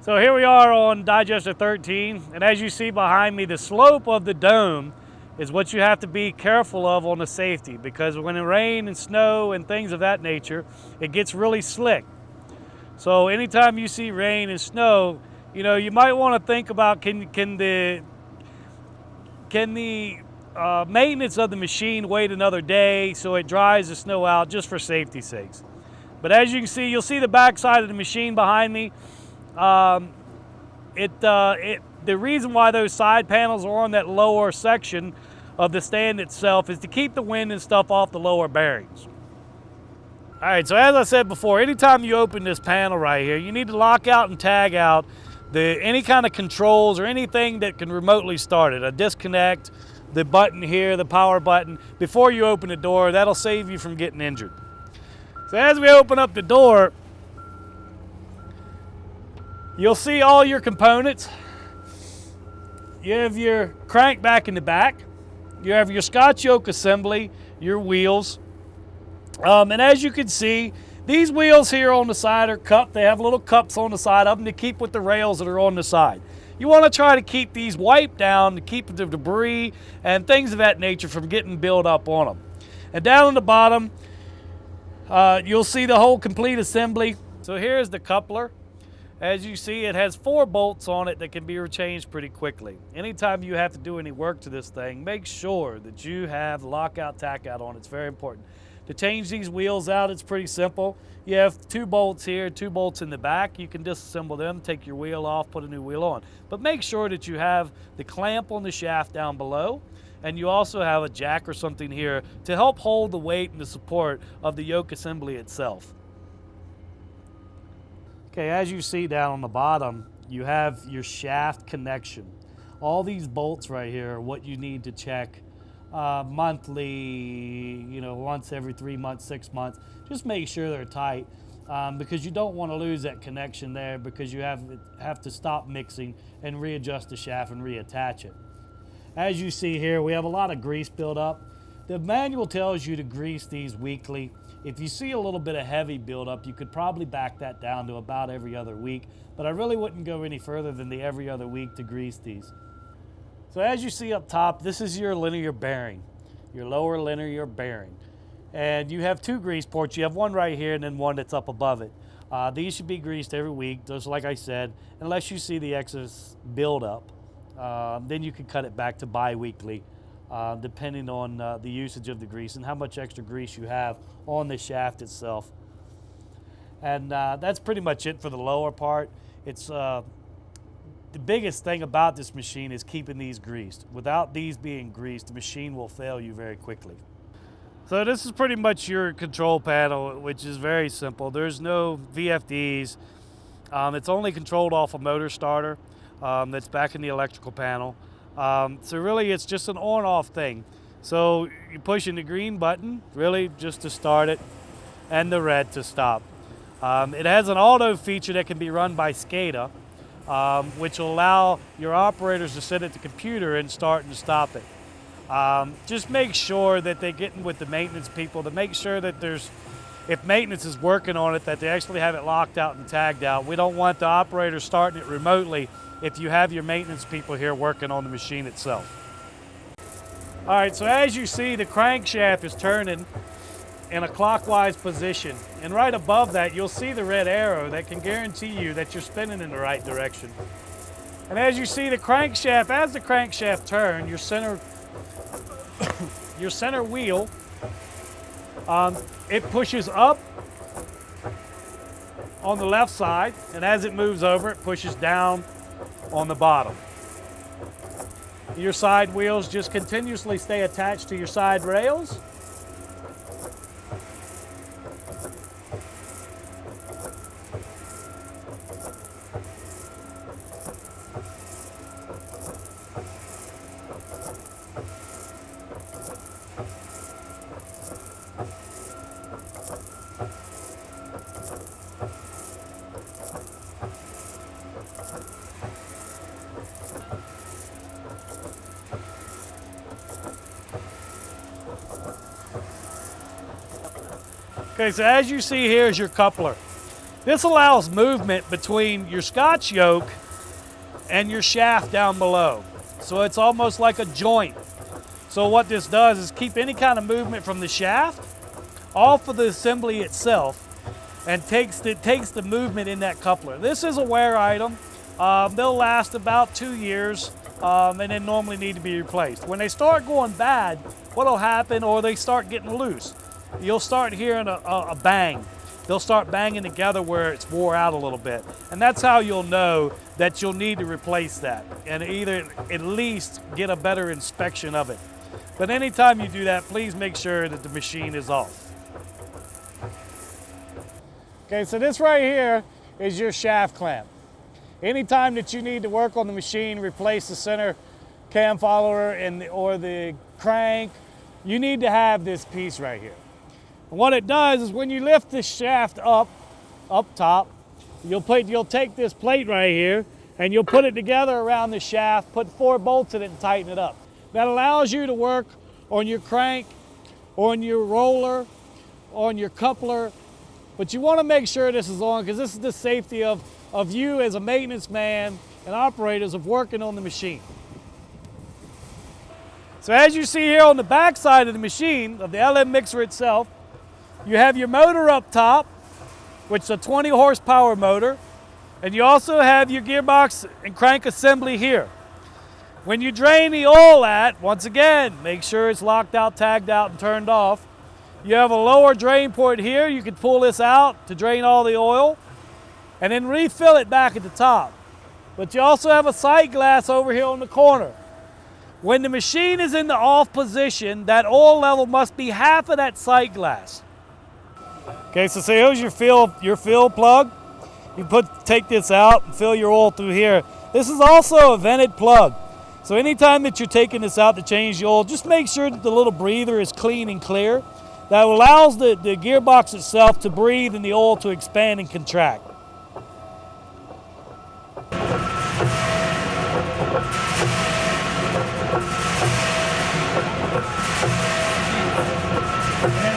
So here we are on digester 13, and as you see behind me, the slope of the dome is what you have to be careful of on the safety, because when it rain and snow and things of that nature, it gets really slick. So anytime you see rain and snow, you might want to think about can the maintenance of the machine wait another day so it dries the snow out, just for safety's sakes. But as you can see, you'll see the back side of the machine behind me. The reason why those side panels are on that lower section of the stand itself is to keep the wind and stuff off the lower bearings. All right, so as I said before, anytime you open this panel right here, you need to lock out and tag out any kind of controls or anything that can remotely start it. A disconnect, the button here, the power button, before you open the door. That'll save you from getting injured. So as we open up the door, you'll see all your components. You have your crank back in the back. You have your Scotch yoke assembly, your wheels. And as you can see, these wheels here on the side are cupped. They have little cups on the side of them to keep with the rails that are on the side. You want to try to keep these wiped down to keep the debris and things of that nature from getting built up on them. And down on the bottom, you'll see the whole complete assembly. So here's the coupler. As you see, it has 4 bolts on it that can be changed pretty quickly. Anytime you have to do any work to this thing, make sure that you have lockout, tackout on. It's very important. To change these wheels out, it's pretty simple. You have 2 bolts here, 2 bolts in the back. You can disassemble them, take your wheel off, put a new wheel on. But make sure that you have the clamp on the shaft down below, and you also have a jack or something here to help hold the weight and the support of the yoke assembly itself. Okay, as you see down on the bottom, you have your shaft connection. All these bolts right here are what you need to check monthly, once every 3 months, 6 months. Just make sure they're tight because you don't want to lose that connection there, because you have to stop mixing and readjust the shaft and reattach it. As you see here, we have a lot of grease buildup. The manual tells you to grease these weekly. If you see a little bit of heavy buildup, you could probably back that down to about every other week, but I really wouldn't go any further than the every other week to grease these. So as you see up top, this is your linear bearing, your lower linear bearing. And you have 2 grease ports. You have one right here and then one that's up above it. These should be greased every week, just like I said, unless you see the excess buildup. Then you can cut it back to bi-weekly. Depending on the usage of the grease and how much extra grease you have on the shaft itself. And that's pretty much it for the lower part. It's the biggest thing about this machine is keeping these greased. Without these being greased, the machine will fail you very quickly. So this is pretty much your control panel, which is very simple. There's no VFDs. It's only controlled off a motor starter that's back in the electrical panel. So really it's just an on-off thing. So you're pushing the green button, really just to start it, and the red to stop. It has an auto feature that can be run by SCADA, which will allow your operators to sit at the computer and start and stop it. Just make sure that they get in with the maintenance people to make sure that if maintenance is working on it, that they actually have it locked out and tagged out. We don't want the operator starting it remotely if you have your maintenance people here working on the machine itself. All right, so as you see, the crankshaft is turning in a clockwise position. And right above that, you'll see the red arrow that can guarantee you that you're spinning in the right direction. And as you see the crankshaft, as the crankshaft turns, your center wheel, it pushes up on the left side, and as it moves over, it pushes down on the bottom. Your side wheels just continuously stay attached to your side rails. Okay, so as you see here is your coupler. This allows movement between your Scotch yoke and your shaft down below. So it's almost like a joint. So what this does is keep any kind of movement from the shaft off of the assembly itself and takes the movement in that coupler. This is a wear item. They'll last about 2 years and then normally need to be replaced. When they start going bad, what'll happen, or they start getting loose, you'll start hearing a bang. They'll start banging together where it's wore out a little bit. And that's how you'll know that you'll need to replace that and either at least get a better inspection of it. But anytime you do that, please make sure that the machine is off. Okay, so this right here is your shaft clamp. Anytime that you need to work on the machine, replace the center cam follower or the crank, you need to have this piece right here. And what it does is when you lift the shaft up top, you'll take this plate right here and you'll put it together around the shaft, put 4 bolts in it and tighten it up. That allows you to work on your crank, on your roller, on your coupler, but you want to make sure this is on because this is the safety of you as a maintenance man and operators of working on the machine. So as you see here on the back side of the machine, of the LM mixer itself, you have your motor up top, which is a 20 horsepower motor, and you also have your gearbox and crank assembly here. When you drain the oil once again, make sure it's locked out, tagged out, and turned off. You have a lower drain port here. You can pull this out to drain all the oil and then refill it back at the top. But you also have a sight glass over here on the corner. When the machine is in the off position, that oil level must be half of that sight glass. Okay, so here's your fill plug. You take this out and fill your oil through here. This is also a vented plug. So anytime that you're taking this out to change the oil, just make sure that the little breather is clean and clear. That allows the gearbox itself to breathe and the oil to expand and contract. And